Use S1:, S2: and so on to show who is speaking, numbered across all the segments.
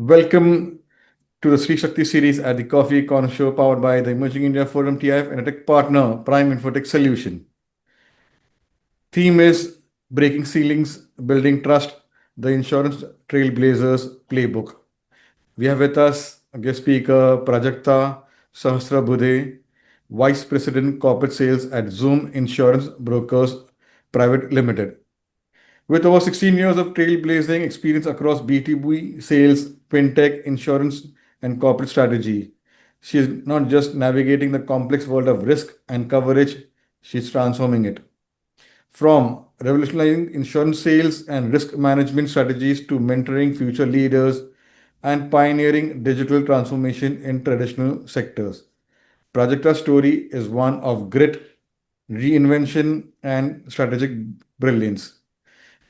S1: Welcome to the Sri Shakti series at the Coffee Corner Show powered by the Emerging India Forum TIF and a tech partner, Prime Infotech Solution. Theme is Breaking Ceilings, Building Trust, the Insurance Trailblazers Playbook. We have with us a guest speaker, Prajakta Sahastrabudhe, Vice President Corporate Sales at Zoom Insurance Brokers Private Limited. With over 16 years of trailblazing experience across B2B sales, fintech, insurance, and corporate strategy, she is not just navigating the complex world of risk and coverage, she's transforming it. From revolutionizing insurance sales and risk management strategies to mentoring future leaders and pioneering digital transformation in traditional sectors. Prajakta's story is one of grit, reinvention, and strategic brilliance.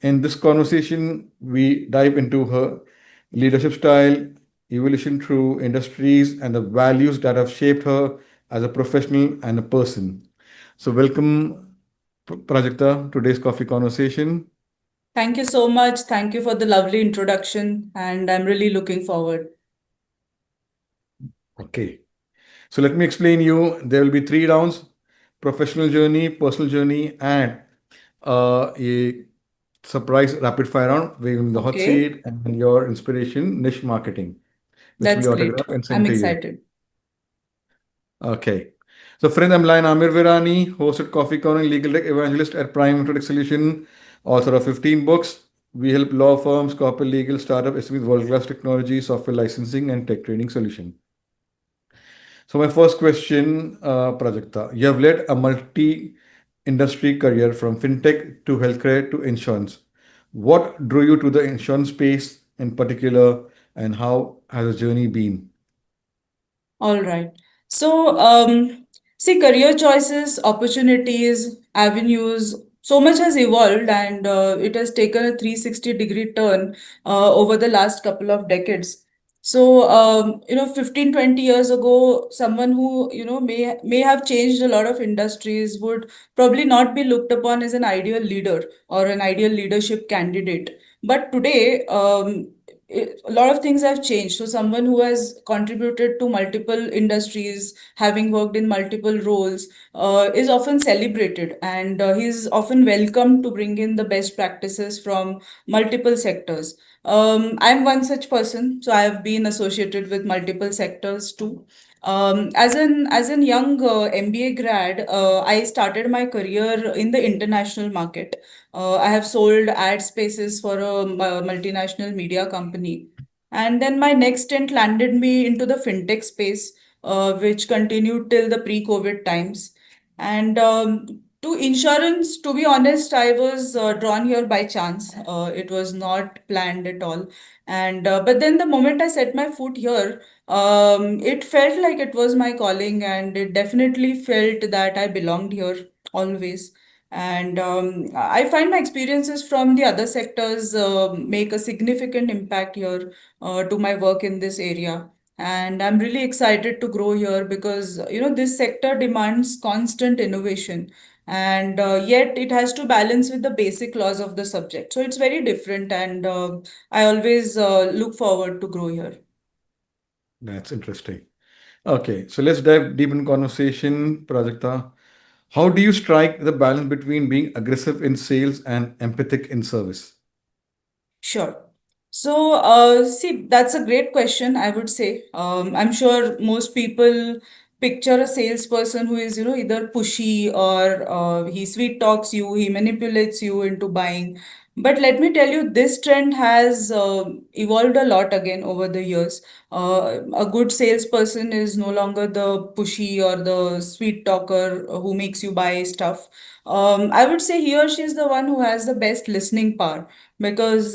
S1: In this conversation, we dive into her leadership style, evolution through industries, and the values that have shaped her as a professional and a person. So, welcome, Prajakta, today's coffee conversation.
S2: Thank you so much. Thank you for the lovely introduction, and I'm really looking forward.
S1: Okay. So, let me explain you. There will be three rounds: professional journey, personal journey, and a surprise rapid fire round, where the hot
S2: Okay,
S1: seat and your inspiration, niche marketing, which we
S2: that's great.
S1: autograph and
S2: I'm
S1: send to you.
S2: excited.
S1: Okay. So, friend, I'm Lion Amir Virani, host at Coffee Corner, legal tech evangelist at Prime Infotech Solution, author of 15 books. We help law firms, corporate legal, startup, SMEs, world-class technology, software licensing, and tech training solution. So, my first question, Prajakta, you have led a multi-industry career from fintech to healthcare to insurance. What drew you to the insurance space in particular, and how has the journey been?
S2: All right. So, see, career choices, opportunities, avenues, so much has evolved and it has taken a 360-degree turn over the last couple of decades. So, 15, 20 years ago, someone who, may have changed a lot of industries would probably not be looked upon as an ideal leader or an ideal leadership candidate. But today, a lot of things have changed. So, someone who has contributed to multiple industries, having worked in multiple roles, is often celebrated and he's often welcomed to bring in the best practices from multiple sectors. I'm one such person, so I have been associated with multiple sectors too. As an young MBA grad, I started my career in the international market. I have sold ad spaces for a multinational media company. And then my next stint landed me into the fintech space, which continued till the pre-COVID times. And to insurance, to be honest, I was drawn here by chance. It was not planned at all. And but then the moment I set my foot here, it felt like it was my calling, and it definitely felt that I belonged here always. And I find my experiences from the other sectors make a significant impact here to my work in this area. And I'm really excited to grow here because, this sector demands constant innovation. And yet it has to balance with the basic laws of the subject. So it's very different. And I always look forward to grow here.
S1: That's interesting. Okay, so let's dive deep in conversation, Prajakta. How do you strike the balance between being aggressive in sales and empathic in service?
S2: Sure. So, see, that's a great question, I would say. I'm sure most people picture a salesperson who is, either pushy or he sweet talks you, he manipulates you into buying. But let me tell you, this trend has evolved a lot again over the years. A good salesperson is no longer the pushy or the sweet talker who makes you buy stuff. I would say he or she is the one who has the best listening power because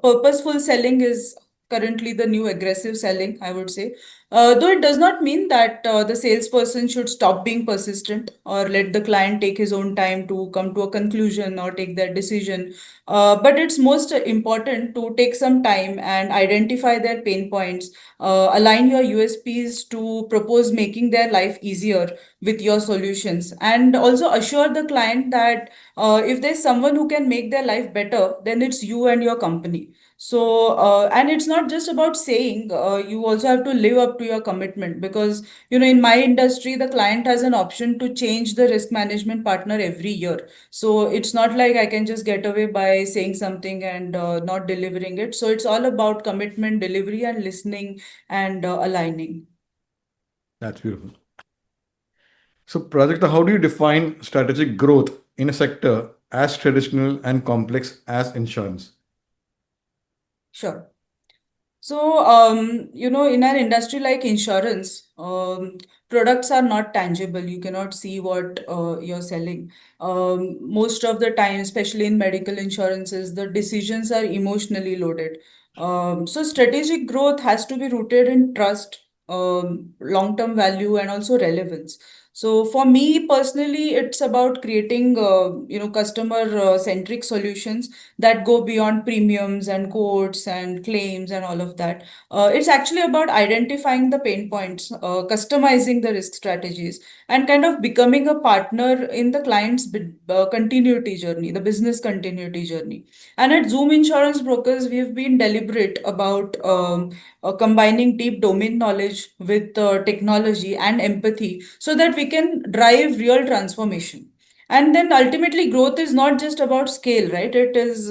S2: purposeful selling is currently the new aggressive selling, I would say. Though it does not mean that the salesperson should stop being persistent or let the client take his own time to come to a conclusion or take their decision. But it's most important to take some time and identify their pain points, align your USPs to propose making their life easier with your solutions, and also assure the client that if there's someone who can make their life better, then it's you and your company. So, and it's not just about saying, you also have to live up to your commitment because, in my industry, the client has an option to change the risk management partner every year. So it's not like I can just get away by saying something and not delivering it. So it's all about commitment, delivery, and listening and aligning.
S1: That's beautiful. So, Prajakta, how do you define strategic growth in a sector as traditional and complex as insurance?
S2: Sure. So, in an industry like insurance, products are not tangible. You cannot see what you're selling. Most of the time, especially in medical insurances, the decisions are emotionally loaded. So, strategic growth has to be rooted in trust, long-term value, and also relevance. So, for me personally, it's about creating, customer-centric solutions that go beyond premiums and quotes and claims and all of that. It's actually about identifying the pain points, customizing the risk strategies, and kind of becoming a partner in the client's continuity journey, the business continuity journey. And at Zoom Insurance Brokers, we have been deliberate about combining deep domain knowledge with technology and empathy so that we can drive real transformation. And then ultimately, growth is not just about scale, right? It is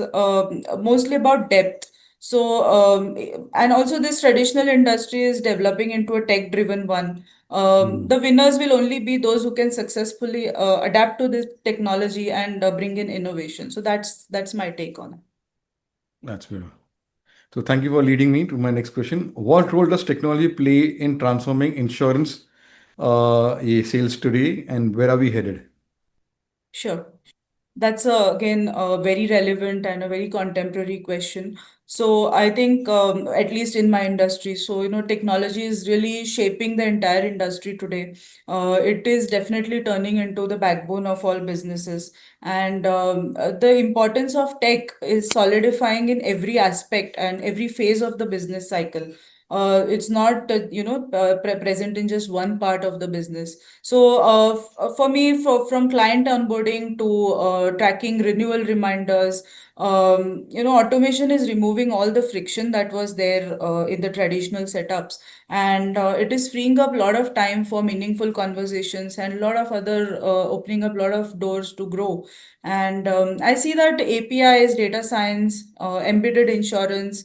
S2: mostly about depth. So, and also this traditional industry is developing into a tech-driven one.
S1: Hmm,
S2: The winners will only be those who can successfully adapt to this technology and bring in innovation. So that's my take on it.
S1: that's beautiful. So, thank you for leading me to my next question. What role does technology play in transforming insurance sales today, and where are we headed?
S2: Sure. That's again a very relevant and a very contemporary question. So I think at least in my industry, so technology is really shaping the entire industry today. It is definitely turning into the backbone of all businesses, and the importance of tech is solidifying in every aspect and every phase of the business cycle. It's not present in just one part of the business. So, for me, from client onboarding to tracking renewal reminders, automation is removing all the friction that was there in the traditional setups, and it is freeing up a lot of time for meaningful conversations and a lot of other opening up a lot of doors to grow. And I see that APIs, data science, embedded insurance,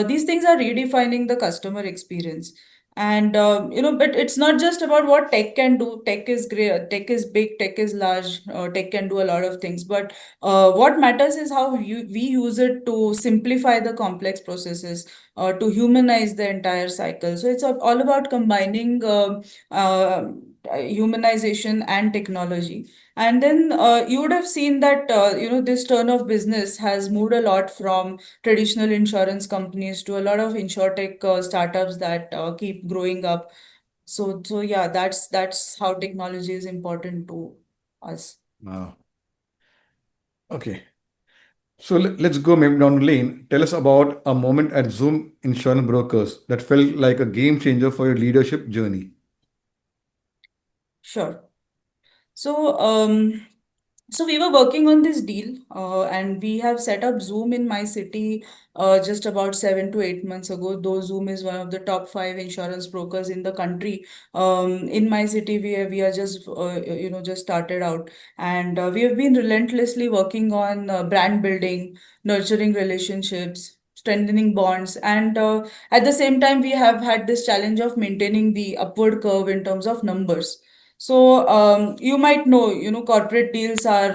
S2: these things are redefining the customer experience. And but it's not just about what tech can do. Tech is great, tech is big, tech is large, tech can do a lot of things. But what matters is how we use it to simplify the complex processes, to humanize the entire cycle. So it's all about combining uh, humanization and technology. And then you would have seen that this turn of business has moved a lot from traditional insurance companies to a lot of insurtech startups that keep growing up. So yeah, that's how technology is important to us.
S1: Uh, okay. So let's go maybe down the lane. Tell us about a moment at Zoom Insurance Brokers that felt like a game changer for your leadership journey.
S2: Sure. So so we were working on this deal, and we have set up Zoom in my city just about 7 to 8 months ago. Though Zoom is one of the top five insurance brokers in the country, in my city we are just just started out, and we have been relentlessly working on brand building, nurturing relationships, strengthening bonds, and at the same time we have had this challenge of maintaining the upward curve in terms of numbers. So you might know, corporate deals are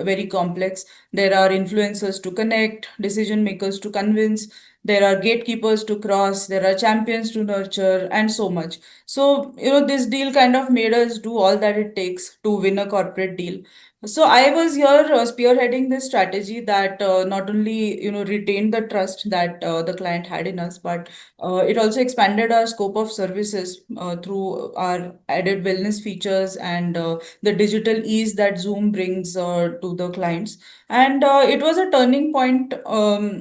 S2: very complex. There are influencers to connect, decision makers to convince, there are gatekeepers to cross, there are champions to nurture, and so much. So, this deal kind of made us do all that it takes to win a corporate deal. So I was here spearheading this strategy that not only retained the trust that the client had in us, but it also expanded our scope of services through our added wellness features and the digital ease that Zoom brings to the clients. And it was a turning point,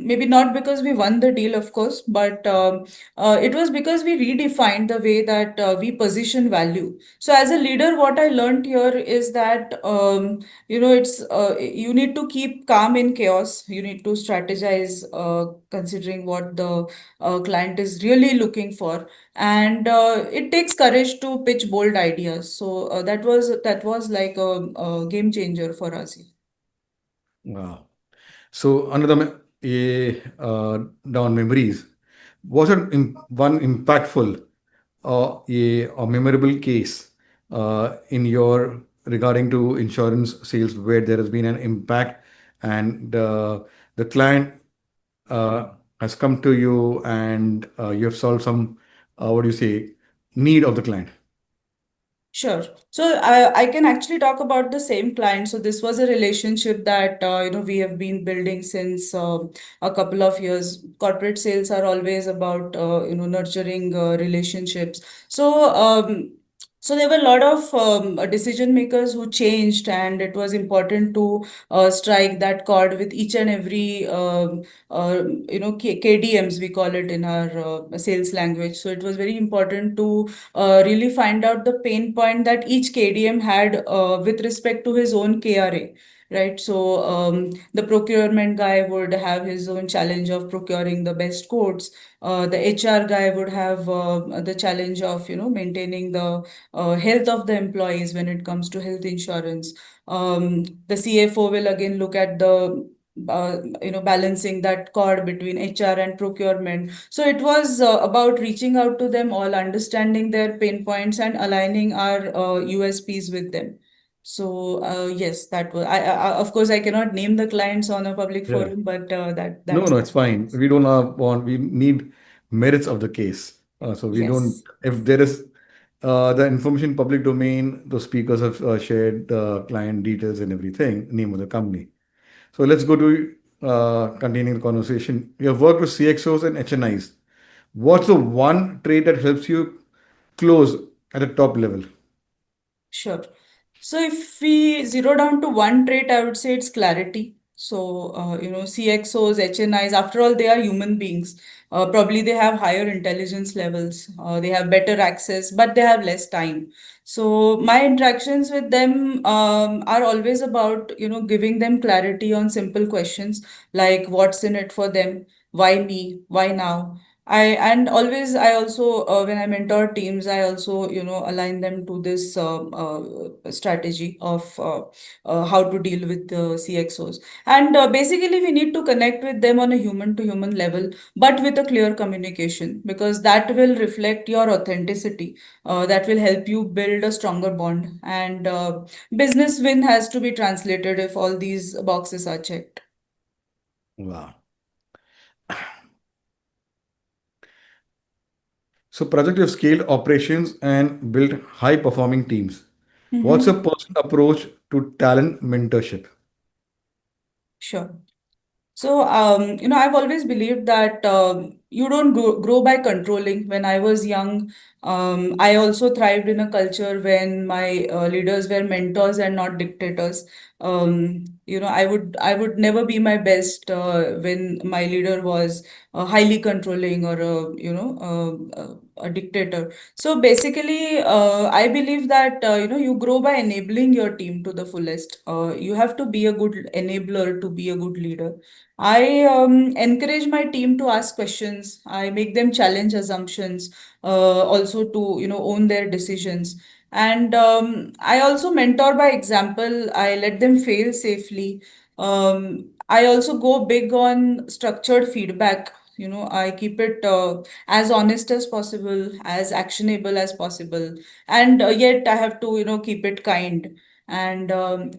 S2: maybe not because we won the deal, of course, but it was because we redefined the way that we position value. So as a leader, what I learned here is that. It's you need to keep calm in chaos. You need to strategize, considering what the client is really looking for, and it takes courage to pitch bold ideas. So that was like a game changer for us.
S1: Wow. So another down memories. Was it one impactful a memorable case in your regarding to insurance sales where there has been an impact and the client uh, has come to you and you have solved some what do you say need of the client?
S2: Sure. So I can actually talk about the same client. So this was a relationship that we have been building since a couple of years. Corporate sales are always about nurturing relationships. So there were a lot of decision makers who changed, and it was important to strike that chord with each and every KDMs, we call it in our sales language. So it was very important to really find out the pain point that each KDM had with respect to his own KRA. Right, so the procurement guy would have his own challenge of procuring the best quotes. The HR guy would have the challenge of maintaining the health of the employees when it comes to health insurance. The CFO will again look at the balancing that chord between HR and procurement. So it was about reaching out to them all, understanding their pain points, and aligning our USPs with them. So yes, that was. Of course, I cannot name the clients on a public
S1: Yeah.
S2: forum, but
S1: No,
S2: that's
S1: no, it's fine. We don't want, we need merits of the case. So we don't,
S2: yes,
S1: if there is the information public domain, the speakers have shared the client details and everything, name of the company. So let's go to continuing the conversation. You have worked with CXOs and HNIs. What's the one trait that helps you close at the top level?
S2: sure. So if we zero down to one trait, I would say it's clarity. So, CXOs, HNIs, after all, they are human beings. Probably they have higher intelligence levels, they have better access, but they have less time. So my interactions with them are always about, giving them clarity on simple questions like what's in it for them, why me, why now. And always I also when I mentor teams, I also align them to this strategy of how to deal with the CXOs. And basically we need to connect with them on a human to human level, but with a clear communication, because that will reflect your authenticity. That will help you build a stronger bond, and business win has to be translated if all these boxes are checked.
S1: Wow. So, project have scaled operations and built high performing teams. What's your
S2: Mhm.
S1: personal approach to talent mentorship?
S2: Sure. So, I've always believed that you don't grow by controlling. When I was young, I also thrived in a culture when my leaders were mentors and not dictators. I would never be my best when my leader was highly controlling or a dictator. So basically, I believe that you grow by enabling your team to the fullest. You have to be a good enabler to be a good leader. I encourage my team to ask questions. I make them challenge assumptions, also to own their decisions. And I also mentor by example. I let them fail safely. I also go big on structured feedback. I keep it as honest as possible, as actionable as possible, and yet I have to keep it kind. And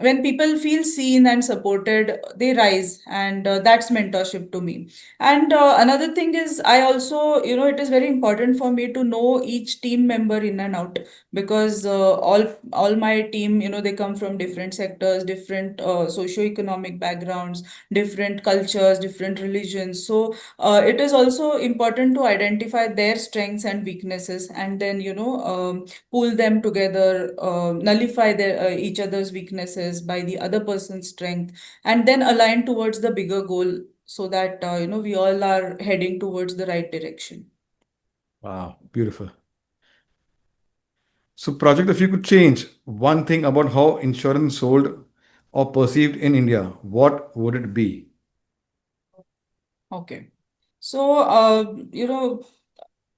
S2: when people feel seen and supported, they rise, and that's mentorship to me. And another thing is, I also, it is very important for me to know each team member in and out, because all my team, they come from different sectors, different socio-economic backgrounds, different cultures, different religions. So it is also important to identify their strengths and weaknesses, and then pull them together, nullify each other's weaknesses by the other person's strength, and then align towards the bigger goal, so that we all are heading towards the right direction.
S1: Wow, beautiful. So, Project, if you could change one thing about how insurance sold or perceived in India, what would it be?
S2: Okay. So,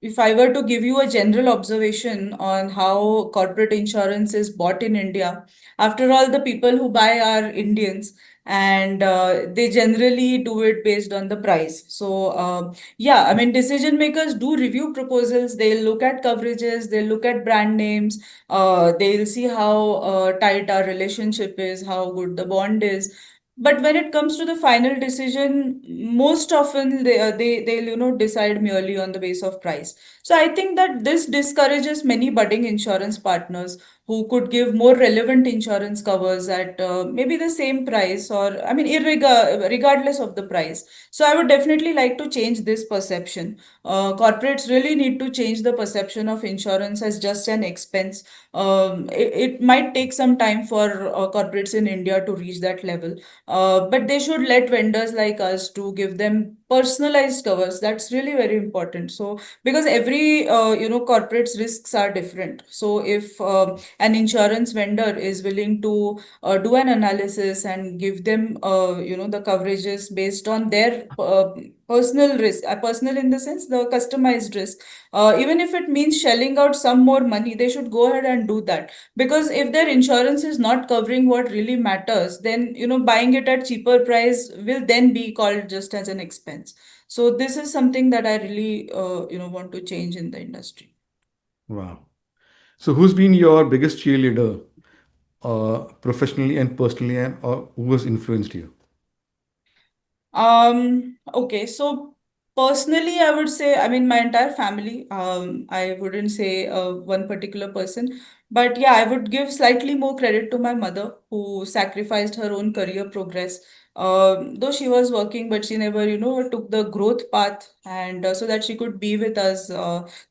S2: if I were to give you a general observation on how corporate insurance is bought in India, after all, the people who buy are Indians, and they generally do it based on the price. So, yeah, I mean, decision makers do review proposals, they'll look at coverages, they'll look at brand names, they'll see how tight our relationship is, how good the bond is. But when it comes to the final decision, most often they'll decide merely on the base of price. So I think that this discourages many budding insurance partners who could give more relevant insurance covers at maybe the same price, or I mean regardless of the price. So I would definitely like to change this perception. Corporates really need to change the perception of insurance as just an expense. It might take some time for corporates in India to reach that level, but they should let vendors like us to give them personalized covers. That's really very important. So because every corporate's risks are different. So if an insurance vendor is willing to do an analysis and give them the coverages based on their personal risk, personal in the sense the customized risk, even if it means shelling out some more money, they should go ahead and do that. Because if their insurance is not covering what really matters, then buying it at cheaper price will then be called just as an expense. So this is something that I really want to change in the industry.
S1: Wow. So, who's been your biggest cheerleader, professionally and personally, and or who has influenced you?
S2: Okay, so personally, I would say, I mean, my entire family. I wouldn't say one particular person, but yeah, I would give slightly more credit to my mother, who sacrificed her own career progress. Though she was working, but she never, took the growth path, and so that she could be with us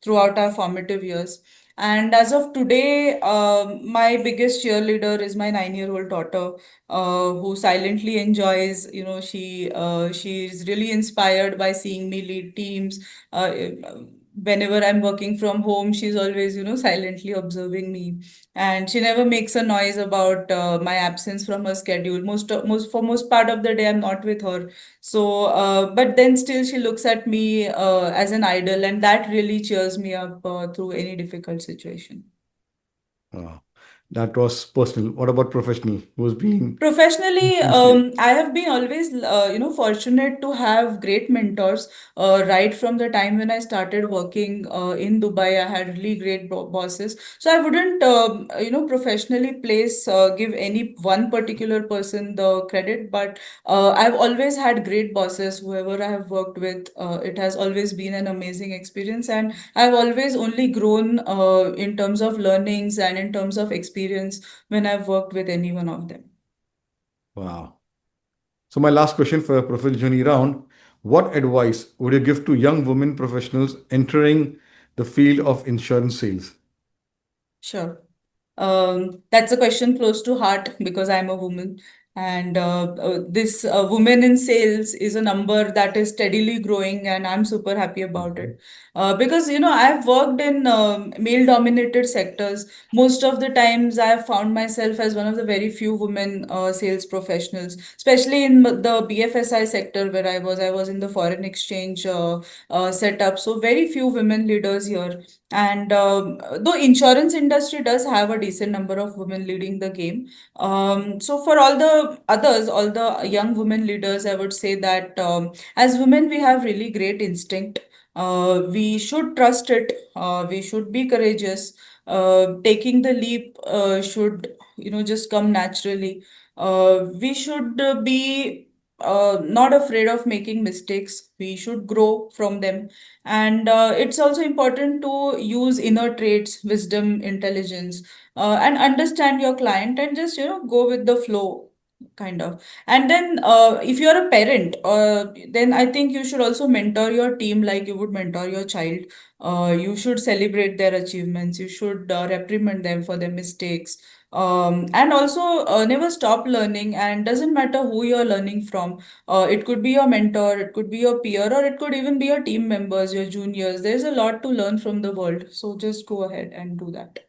S2: throughout our formative years. And as of today, my biggest cheerleader is my 9-year-old daughter, who silently enjoys, she's really inspired by seeing me lead teams. Whenever I'm working from home, she's always, silently observing me, and she never makes a noise about my absence from her schedule. Most part of the day, I'm not with her. So, but then still she looks at me as an idol, and that really cheers me up through any difficult situation.
S1: Wow. That was personal. What about professional? Who's been
S2: Professionally,
S1: influenced you?
S2: I have been always, fortunate to have great mentors. Right from the time when I started working in Dubai, I had really great bosses. So I wouldn't, professionally give any one particular person the credit, but I've always had great bosses. Whoever I have worked with, it has always been an amazing experience, and I've always only grown in terms of learnings and in terms of experience when I've worked with any one of them.
S1: Wow. So, my last question for Professor Juni round: what advice would you give to young women professionals entering the field of insurance sales?
S2: Sure. That's a question close to heart because I'm a woman. And this women in sales is a number that is steadily growing, and I'm super happy about
S1: Mhm.
S2: it. Because, I've worked in male dominated sectors. Most of the times, I've found myself as one of the very few women sales professionals, especially in the BFSI sector where I was in the foreign exchange setup. So, very few women leaders here. And though insurance industry does have a decent number of women leading the game, so for all the others, all the young women leaders, I would say that as women we have really great instinct. We should trust it. We should be courageous. Taking the leap should just come naturally. We should be not afraid of making mistakes. We should grow from them. And it's also important to use inner traits, wisdom, intelligence, and understand your client and just, go with the flow, kind of. And then if you're a parent, then I think you should also mentor your team like you would mentor your child. You should celebrate their achievements. You should reprimand them for their mistakes. And also never stop learning. And doesn't matter who you're learning from. It could be your mentor, it could be your peer, or it could even be your team members, your juniors. There's a lot to learn from the world. So just go ahead and do that.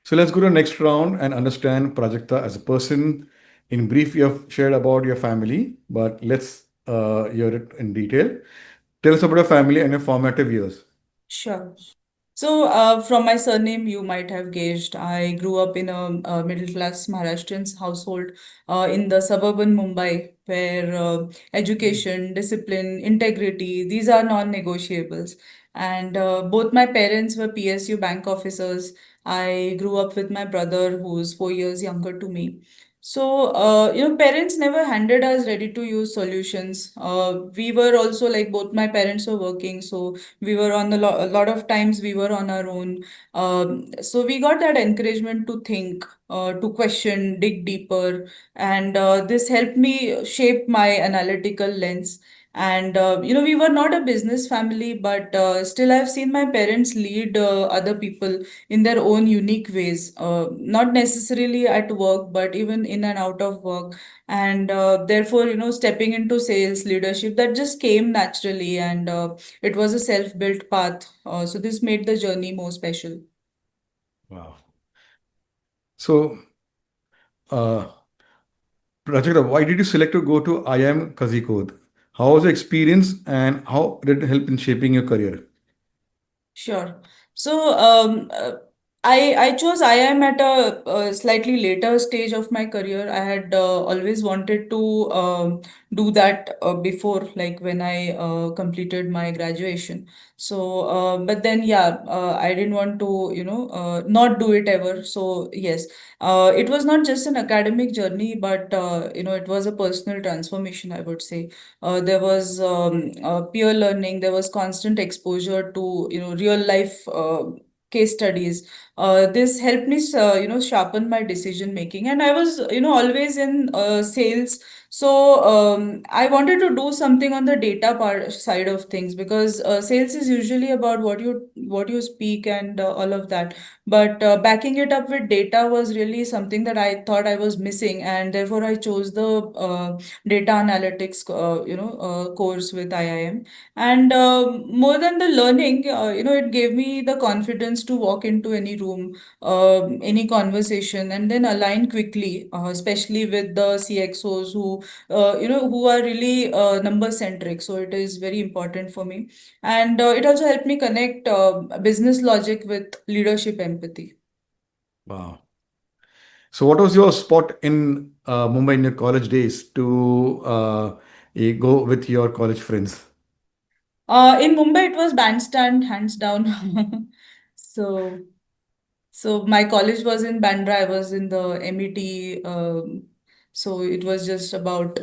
S1: So let's go to the next round and understand Prajakta as a person. In brief, you have shared about your family, but let's hear it in detail. Tell us about your family and your formative years.
S2: Sure. So, from my surname, you might have gauged, I grew up in a middle class Maharashtrian household in the suburban Mumbai, where education, discipline, integrity, these are non-negotiables. And both my parents were PSU bank officers. I grew up with my brother, who's 4 years younger to me. So, parents never handed us ready-to-use solutions. We were also like both my parents were working, so we were on a lot of times we were on our own. So we got that encouragement to think, to question, dig deeper, and this helped me shape my analytical lens. And we were not a business family, but still I've seen my parents lead other people in their own unique ways, not necessarily at work, but even in and out of work. And therefore, stepping into sales leadership, that just came naturally. And it was a self-built path. So this made the journey more special.
S1: Wow. So, uh, Prajakta, why did you select to go to IIM Kazikode? How was the experience and how did it help in shaping your career?
S2: Sure. So, I chose IIM at a slightly later stage of my career. I had always wanted to do that before, like when I completed my graduation. So, but then, yeah, I didn't want to, not do it ever. So, yes, it was not just an academic journey, but it was a personal transformation, I would say. There was peer learning. There was constant exposure to real life case studies. This helped me sharpen my decision making, and I was always in sales. So I wanted to do something on the data part side of things, because sales is usually about what you speak and all of that, but backing it up with data was really something that I thought I was missing, and therefore I chose the data analytics course with IIM. And more than the learning, it gave me the confidence to walk into any room, any conversation, and then align quickly, especially with the CXOs who are really number centric. So it is very important for me. And it also helped me connect business logic with leadership empathy.
S1: Wow. So, what was your spot in Mumbai in your college days to go with your college friends?
S2: In Mumbai, it was bandstand, hands down. So, so my college was in Bandra. I was in the MET. So it was just about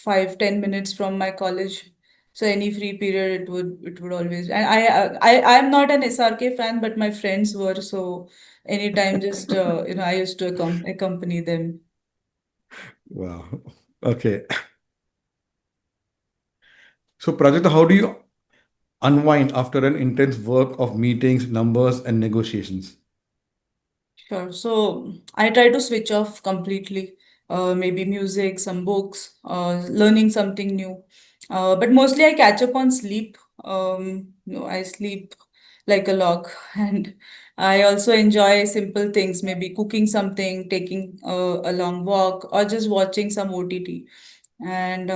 S2: 5-10 minutes from my college. So any free period, it would always. And I'm not an SRK fan, but my friends were. So anytime, just I used to accompany them.
S1: Wow. Okay. So, Prajakta, how do you unwind after an intense work of meetings, numbers, and negotiations?
S2: Sure. So I try to switch off completely. Maybe music, some books, learning something new. But mostly I catch up on sleep. I sleep like a log, and I also enjoy simple things, maybe cooking something, taking a long walk, or just watching some OTT. And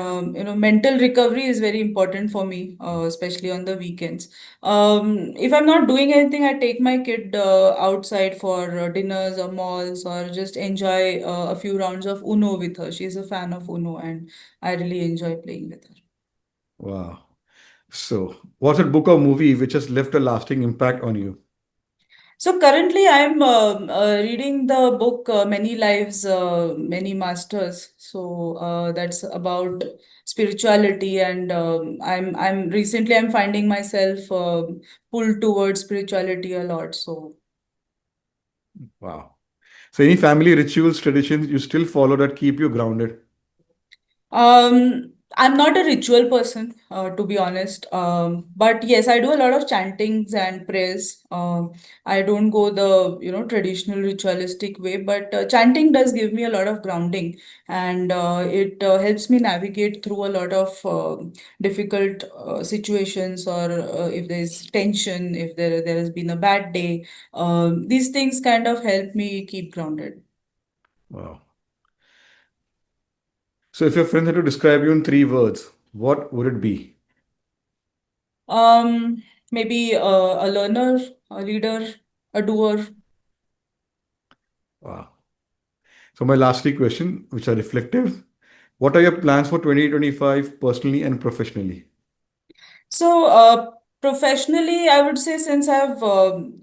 S2: mental recovery is very important for me, especially on the weekends. If I'm not doing anything, I take my kid outside for dinners or malls, or just enjoy a few rounds of Uno with her. She's a fan of Uno, and I really enjoy playing with her.
S1: Wow. So, what's a book or movie which has left a lasting impact on you?
S2: So currently, I'm reading the book Many Lives, Many Masters. So that's about spirituality, and I'm finding myself pulled towards spirituality a lot. So
S1: Wow. So any family rituals, traditions you still follow that keep you grounded?
S2: I'm not a ritual person, to be honest. But yes, I do a lot of chantings and prayers. I don't go the, traditional ritualistic way, but chanting does give me a lot of grounding, and it helps me navigate through a lot of difficult situations, or if there's tension, if there has been a bad day. These things kind of help me keep grounded.
S1: Wow. So if your friends had to describe you in three words, what would it be?
S2: Maybe a learner, a leader, a doer.
S1: Wow. So my last three questions, which are reflective. What are your plans for 2025 personally and professionally?
S2: So, professionally, I would say since I've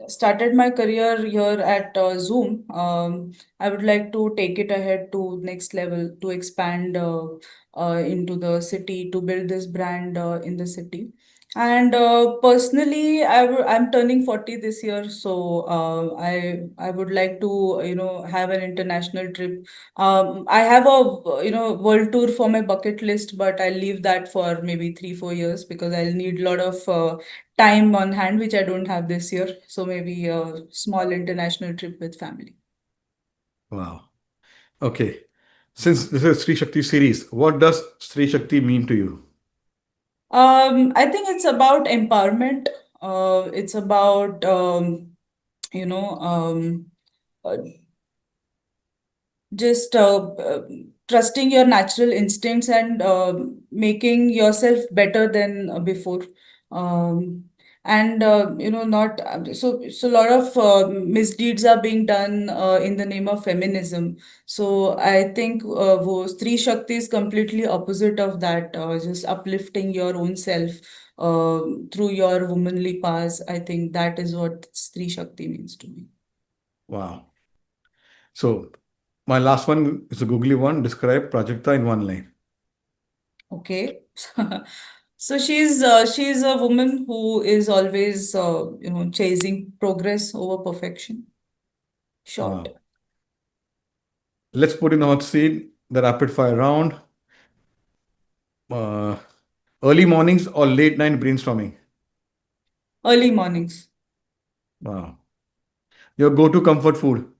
S2: started my career here at Zoom, I would like to take it ahead to next level, to expand into the city, to build this brand in the city. And personally, I'm turning 40 this year, so I would like to, have an international trip. I have a world tour for my bucket list, but I'll leave that for maybe 3 4 years because I'll need a lot of time on hand, which I don't have this year. So maybe a small international trip with family.
S1: Wow. Okay. Since this is Sri Shakti series, what does Sri Shakti mean to you?
S2: I think it's about empowerment. It's about you know uh, just trusting your natural instincts and making yourself better than before, um, and not so a lot of misdeeds are being done in the name of feminism. So I think Stree Shakti is completely opposite of that, just uplifting your own self through your womanly powers. I think that is what Stree Shakti means to me.
S1: Wow. So my last one is a googly one. Describe Prajakta in one line.
S2: Okay. So she's a woman who is always chasing progress over perfection. Short.
S1: Wow. Let's put in the hot seat, the rapid fire round. Uh, Early mornings or late night brainstorming.
S2: Early mornings.
S1: Wow. Your go-to comfort food.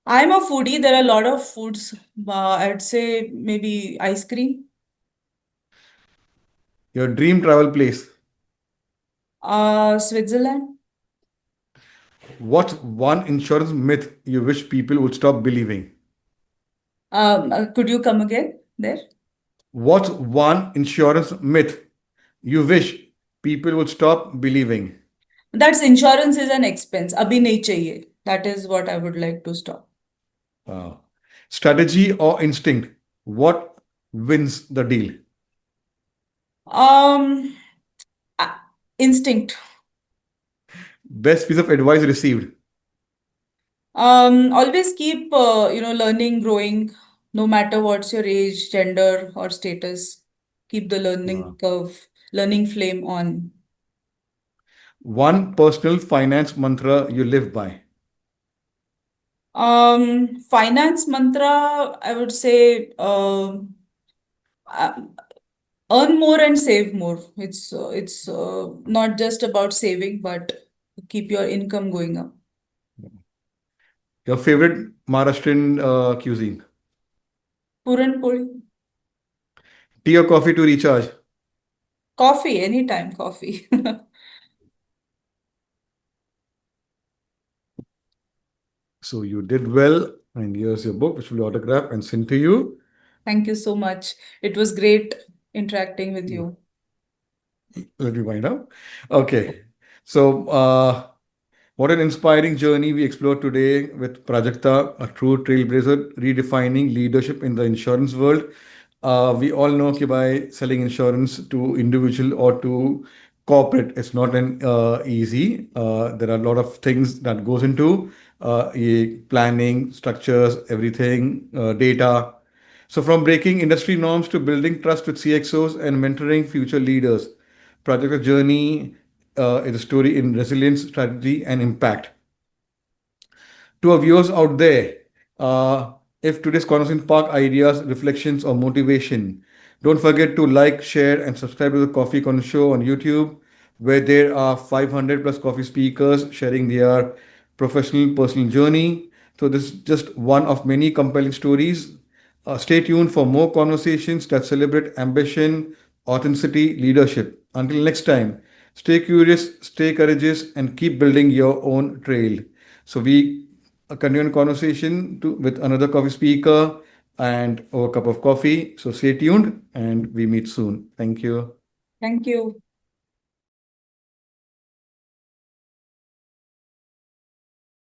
S2: I'm a foodie. There are a lot of foods. I'd say maybe ice cream.
S1: Your dream travel place.
S2: Switzerland.
S1: What's one insurance myth you wish people would stop believing?
S2: Could you come again there?
S1: What's one insurance myth you wish people would stop believing?
S2: That's insurance is an expense. Abhi nahi chahiye. That is what I would like to stop.
S1: Wow. Strategy or instinct? What wins the deal?
S2: Um, uh, Instinct.
S1: Best piece of advice received?
S2: Always keep, learning, growing, no matter what's your age, gender, or status. Keep the learning
S1: Wow.
S2: curve, learning flame on.
S1: One personal finance mantra you live by.
S2: Finance mantra, I would say, uh, earn more and save more. It's not just about saving, but keep your income going up.
S1: Your favorite Maharashtrian cuisine?
S2: Puran puri,
S1: Tea or coffee to recharge?
S2: coffee, anytime coffee.
S1: So you did well. And here's your book, which will be autographed and sent to you.
S2: Thank you so much. It was great interacting with you.
S1: Let me find out. Okay. So, what an inspiring journey we explored today with Prajakta, a true trailblazer, redefining leadership in the insurance world. We all know that by selling insurance to individual or to corporate. It's not an easy. There are a lot of things that goes into planning, structures, everything, data. So from breaking industry norms to building trust with CXOs and mentoring future leaders, Project Journey is a story in resilience, strategy, and impact. To our viewers out there, uh, if today's conversation spark ideas, reflections, or motivation, don't forget to like, share, and subscribe to the Coffee Corner Show on YouTube, where there are 500 plus coffee speakers sharing their professional, personal journey. So, this is just one of many compelling stories. Stay tuned for more conversations that celebrate ambition, authenticity, leadership. Until next time, stay curious, stay courageous, and keep building your own trail. So, we a continuing conversation with another coffee speaker and over a cup of coffee. So stay tuned and we meet soon. Thank you.
S2: Thank you.